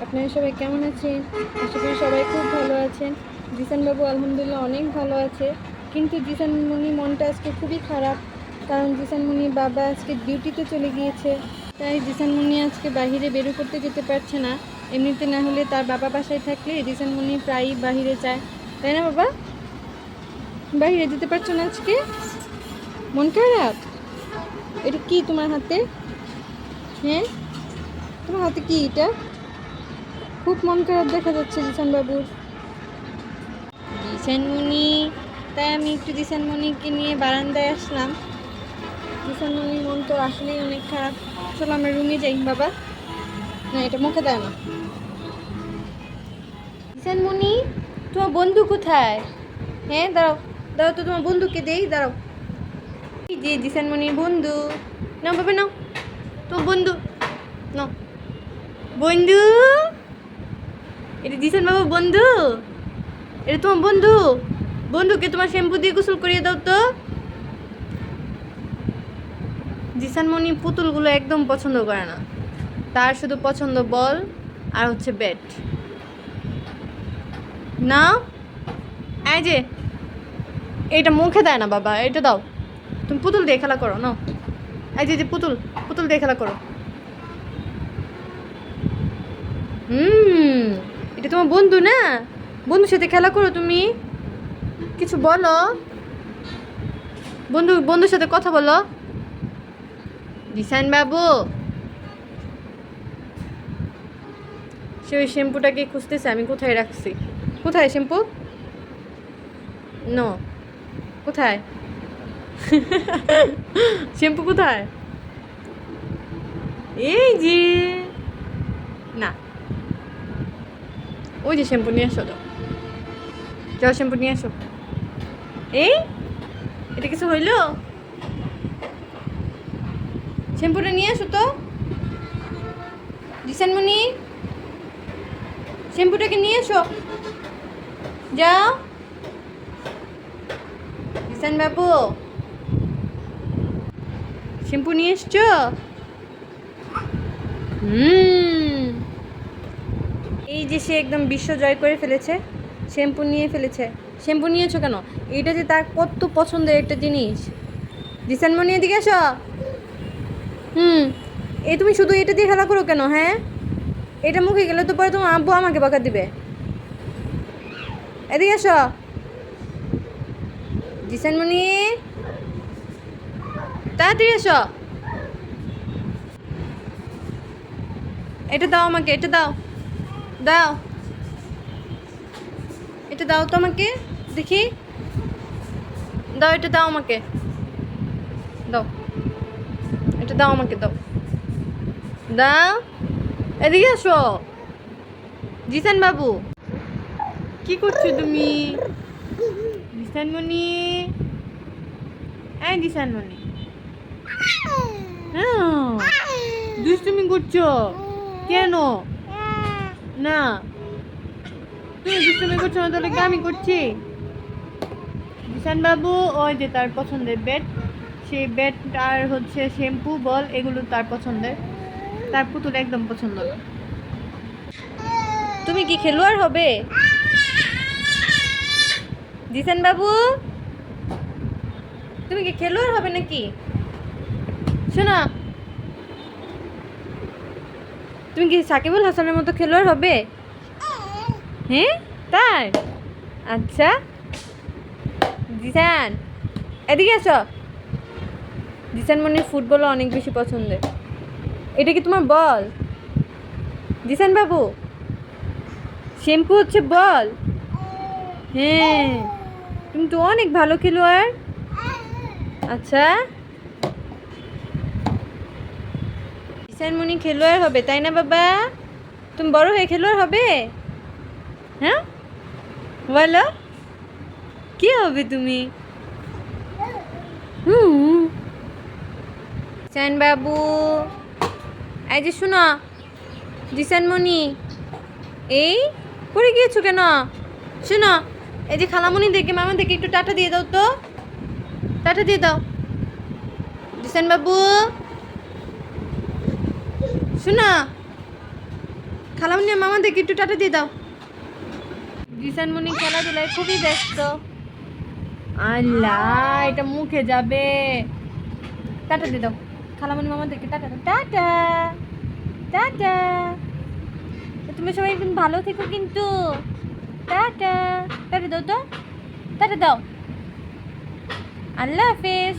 আপনারা সবাই কেমন আছেন? আশা করি সবাই খুব ভালো আছেন। জিসান বাবু আলহামদুলিল্লাহ অনেক ভালো আছে, কিন্তু জিসান মুনির মনটা আজকে খুবই খারাপ। কারণ জিসান মুনির বাবা আজকে ডিউটিতে চলে গিয়েছে, তাই জিসান মুনি আজকে বাহিরে বের করতে যেতে পারছে না। এমনিতে না হলে তার বাবা বাসায় থাকলে জিসান মুনি প্রায়ই বাহিরে যায়, তাই না বাবা? বাহিরে যেতে পারছো না আজকে, মন খারাপ? এটা কি তোমার হাতে? হ্যাঁ, তোমার হাতে কি এটা? খুব মন খারাপ দেখা যাচ্ছে জিসান বাবুর। জিসান মুনি, তাই আমি একটু জিসান মুনিকে নিয়ে বারান্দায় আসলাম। জিসান মুনির মন তো আসলেই অনেক খারাপ। চলো আমরা রুমে যাই বাবা। না, এটা মুখে দেয় না। জিসান মুনি, তোমার বন্ধু কোথায়? হ্যাঁ, দাঁড়াও দাঁড়াও তো, তোমার বন্ধুকে দেই, দাঁড়াও। এই যে জিসান মুনির বন্ধু। নাও বাবা নাও, তোমার বন্ধু নাও। বন্ধু, এটা জিসান বাবু বন্ধু, এটা তোমার বন্ধু। বন্ধুকে তোমার শ্যাম্পু দিয়ে গোসল করিয়ে দাও তো। জিসান মনি পুতুলগুলো একদম পছন্দ করে না, তার শুধু পছন্দ বল আর হচ্ছে ব্যাট। না, এই যে এইটা মুখে দেয় না বাবা, এটা দাও। তুমি পুতুল দিয়ে খেলা করো না। এই যে পুতুল, পুতুল দিয়ে খেলা করো। এটা তোমার বন্ধু না, বন্ধুর সাথে খেলা করো। তুমি কিছু বলো, বন্ধুর সাথে কথা বলো। জিসান বাবু, সে ওই শ্যাম্পুটাকে খুঁজতেছে, আমি কোথায় রাখছি। কোথায় শ্যাম্পু? নো, কোথায়? শ্যাম্পু কোথায়? এই যে, না, ওই যে শ্যাম্পু নিয়ে আসো, তো যাও শ্যাম্পু নিয়ে আসো। এই, এটা কিছু হইল? শ্যাম্পুটা নিয়ে আসো তো জিসানমণি, শ্যাম্পুটাকে নিয়ে এসো, যাও। জিসান বাবু, শ্যাম্পু নিয়ে এসছো? এই যে সে একদম বিশ্ব জয় করে ফেলেছে, শ্যাম্পু নিয়ে ফেলেছে। শ্যাম্পু নিয়েছো কেন? এটা যে তার কত পছন্দের একটা জিনিস। জিসানমণি এদিকে এসো। এই তুমি শুধু এটা দিয়ে খেলা করো কেন? হ্যাঁ, এটা মুখে গেলে তো পরে তোমার আব্বু আমাকে বকা দিবে। এদিকে এসো জিসানমণি, তাড়াতাড়ি এসো। এটা দাও আমাকে, এটা দাও, দাও, এটা দাও তো আমাকে, দেখি, দাও, এটা দাও আমাকে, দাও, এটা দাও আমাকে, দাও, দাও। এদিকে আসো জিসান বাবু, কি করছো তুমি? জিসানমণি, এই জিসানমণি, হ্যাঁ, দুষ্টুমি করছো কেন? না, তুমি দুষ্টুমি করছো না, তাহলে কি আমি করছি? জিসান বাবু, ওই যে তার পছন্দের ব্যাট, সেই ব্যাট আর হচ্ছে শ্যাম্পু বল, এগুলো তার পছন্দের। তার পুতুল একদম পছন্দ না। তুমি কি খেলোয়াড় হবে জিসান বাবু? তুমি কি খেলোয়াড় হবে নাকি? শোনা, তুমি কি সাকিবুল হাসানের মতো খেলোয়াড় হবে? হ্যাঁ, তাই? আচ্ছা জিসান, এদিকে আসো। জিসান মনির ফুটবলও অনেক বেশি পছন্দের। এটা কি তোমার বল জিসান বাবু? শ্যাম্পু হচ্ছে বল? হ্যাঁ, তুমি তো অনেক ভালো খেলোয়াড়। আচ্ছা, জিসান মনি খেলোয়াড় হবে তাই না বাবা? তুমি বড় হয়ে খেলোয়াড় হবে? হ্যাঁ, বলো কি হবে তুমি? জিসান বাবু, এই যে শোনো জিসান মনি, এই পড়ে গিয়েছো কেন? শোনো, এই যে খালামণি দেখে মামা দেখে একটু টাটা দিয়ে দাও তো, টাটা দিয়ে দাও। জিসান বাবু, শোনো, খালামণি মামাদেরকে একটু টাটা দিয়ে দাও। জিসানমণি খেলাধুলায় খুবই ব্যস্ত। আল্লাহ, এটা মুখে যাবে। টাটা দিয়ে দাও খালামণি মামাদেরকে, টাটা দাও। Tata tata. তুমি সবাই একদম ভালো থেকো কিন্তু। টাটা টাটা দাও তো, টাটা দাও। আল্লাহ হাফেজ।